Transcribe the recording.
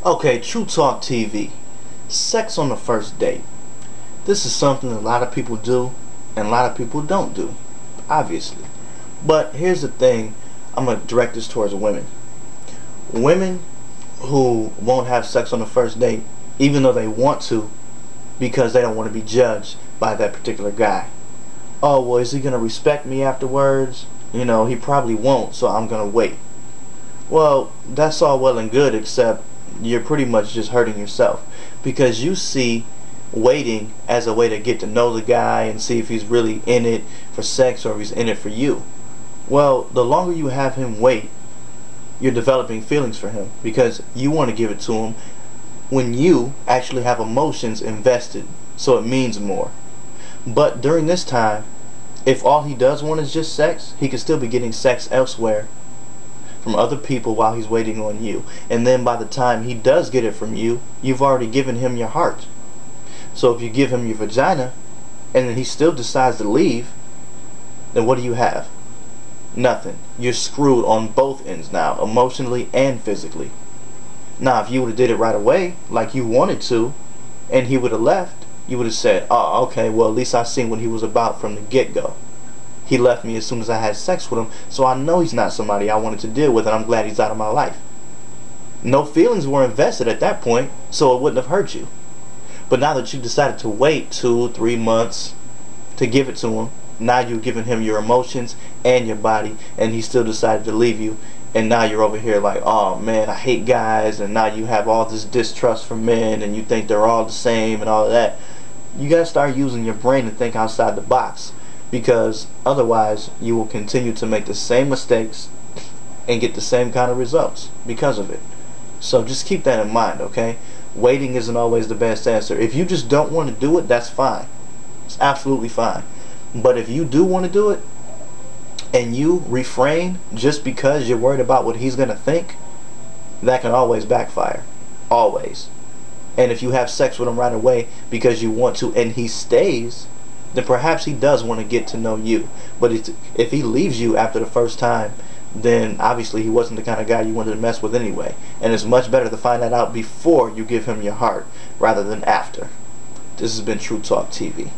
Okay, True Talk TV. Sex on the first date. This is something a lot of people do and a lot of people don't do, obviously. But here's the thing, I'm going to direct this towards women. Women who won't have sex on the first date, even though they want to, because they don't want to be judged by that particular guy. Oh, well, is he going to respect me afterwards? He probably won't, so I'm going to wait. Well, that's all well and good, except you're pretty much just hurting yourself, because you see waiting as a way to get to know the guy and see if he's really in it for sex or if he's in it for you. Well, the longer you have him wait, you're developing feelings for him because you want to give it to him when you actually have emotions invested, so it means more. But during this time, if all he does want is just sex, he could still be getting sex elsewhere from other people while he's waiting on you. And then by the time he does get it from you, you've already given him your heart. So if you give him your vagina and then he still decides to leave, then what do you have? Nothing. You're screwed on both ends now, emotionally and physically. Now if you would have did it right away like you wanted to and he would have left, you would have said, oh, okay, well, at least I seen what he was about from the get-go. He left me as soon as I had sex with him, so I know he's not somebody I wanted to deal with, and I'm glad he's out of my life. No feelings were invested at that point, so it wouldn't have hurt you. But now that you decided to wait 2-3 months to give it to him, now you've given him your emotions and your body, and he still decided to leave you, and now you're over here like, oh man, I hate guys, and now you have all this distrust for men, and you think they're all the same and all of that. You gotta start using your brain and think outside the box, because otherwise you will continue to make the same mistakes and get the same kind of results because of it. So just keep that in mind, okay? Waiting isn't always the best answer. If you just don't want to do it, that's fine. It's absolutely fine. But if you do want to do it and you refrain just because you're worried about what he's going to think, that can always backfire. Always. And if you have sex with him right away because you want to and he stays, then perhaps he does want to get to know you. But if he leaves you after the first time, then obviously he wasn't the kind of guy you wanted to mess with anyway. And it's much better to find that out before you give him your heart rather than after. This has been True Talk TV.